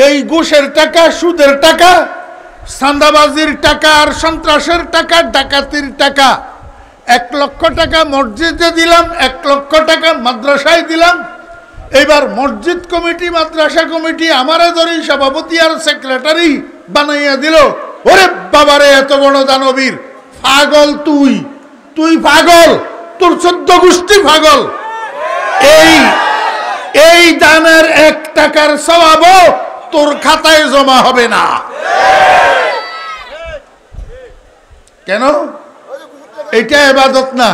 এই ঘুষের টাকা, সুদের টাকা, চাঁদাবাজির টাকা আর সন্ত্রাসের টাকা, ডাকাতির টাকা, 1 লক্ষ টাকা মসজিদে দিলাম, 1 লক্ষ টাকা মাদ্রাসায় দিলাম। এবার মসজিদ কমিটি, মাদ্রাসা কমিটি আমারে ধরি সভাপতি আর সেক্রেটারি বানাইয়া দিল। ওরে বাবারে, এত বড় দানবীর! পাগল তুই, তুই পাগল, তোর 14 গোষ্ঠী পাগল। এই দানের 1 টাকার সওয়াবও তোর খাতায় জমা হবে না। কেন? এটা ইবাদত না,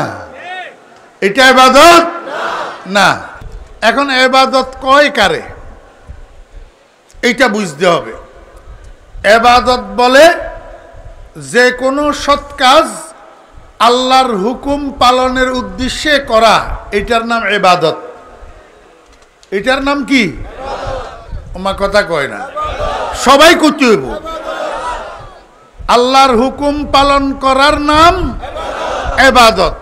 এটা ইবাদত না। এখন ইবাদত কয় কারে এইটা বুঝতে হবে। ইবাদত বলে যে কোনো সৎ কাজ আল্লাহর হুকুম পালনের উদ্দেশ্যে করা, এটার নাম ইবাদত। এটার নাম কি? আমার কথা কয় না, সবাই করতে হইব। আল্লাহর হুকুম পালন করার নাম ইবাদত।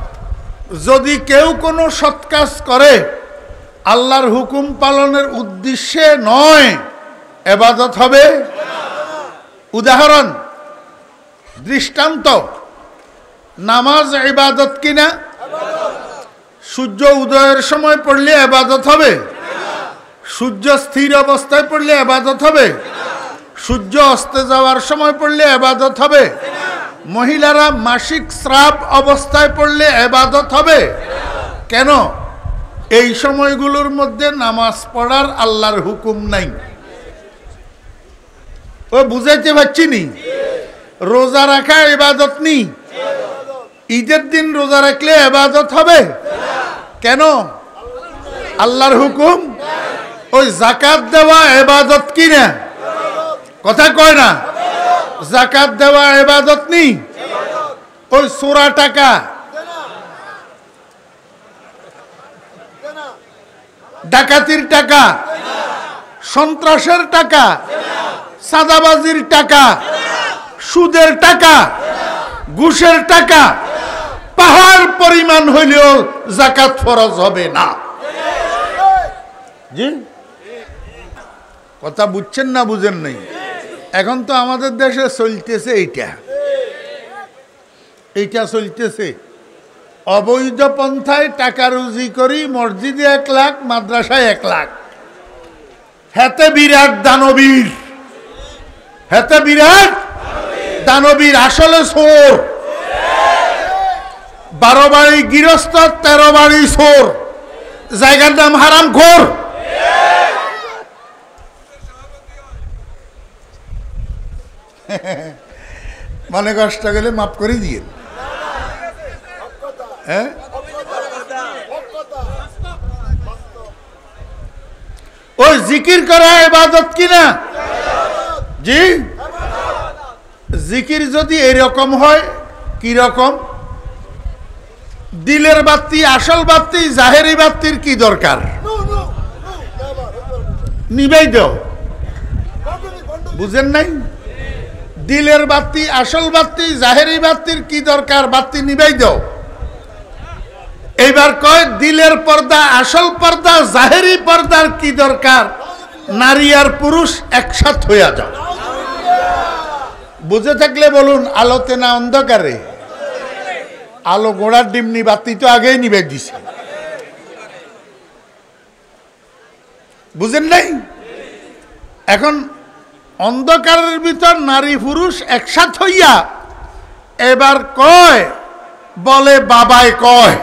যদি কেউ কোনো সৎ কাজ করে আল্লাহর হুকুম পালনের উদ্দেশ্যে নয়, ইবাদত হবে। উদাহরণ, দৃষ্টান্ত, নামাজ ইবাদত কিনা? সূর্য উদয়ের সময় পড়লে ইবাদত হবে? সূর্য স্থির অবস্থায় পড়লে ইবাদত হবে? সূর্য অস্তে যাওয়ার সময় পড়লে ইবাদত হবে? মহিলারা মাসিক স্রাব অবস্থায় পড়লে ইবাদত হবে? কেন? এই সময়গুলোর মধ্যে নামাজ পড়ার আল্লাহর হুকুম নাই। ও বুঝাইতে পারছি নি? রোজা রাখা ইবাদত নি? ঈদের দিন রোজা রাখলে ইবাদত হবে? কেন? আল্লাহর হুকুম। ওই যাকাত দেওয়া ইবাদত কি না? কথা কয় না? যাকাত দেওয়া ইবাদত নি? ওই চোরা টাকা, ডাকাতির টাকা, সন্ত্রাসের টাকা, চাঁদাবাজির টাকা, সুদের টাকা, ঘুষের টাকা পাহাড় পরিমাণ হইলেও যাকাত ফরজ হবে না। জি, কথা বুঝছেন না বুঝেন নাই? এখন তো আমাদের দেশে চলতেছে এইটা চলতেছে। অবৈধ পন্থায় টাকা রুজি করি, মসজিদে 1 লাখ, মাদ্রাসায় 1 লাখ। হেতে বিরাট দানবীর, হেতে বিরাট দানবীর, আসলে চোর। 12 বাড়ি গৃহস্থ, 13 বাড়ি চোর। জায়গার নাম হারামখোর। মনে কষ্ট গেলে মাফ করে দিয়ে। হ্যাঁ, ওই জিকির করা ইবাদত কিনা? জি, জিকির যদি এরকম হয়, কি রকম? দিলের বাতি, আসল বাতি, জাহেরি বাতির কি দরকার? নিবেই দাও। বুঝেন নাই? দিলের বাতি, আসল বাতি, জাহেরি বাতির কি দরকার? বাতি নিবেই দাও। এইবার কয় দিলের পর্দা, আসল পর্দা, জাহেরি পর্দার কি দরকার? নারী আর পুরুষ একসাথ হইয়া যাও। বুঝে থাকলে বলুন, আলোতে না অন্ধকারে? আলো গোড়ার ডিমনি, বাতি তো আগেই নিবে দিছে। বুঝেন নাই? এখন অন্ধকারের ভিতর নারী পুরুষ একসাথ হইয়া এবার কয়, বলে বাবাই কয়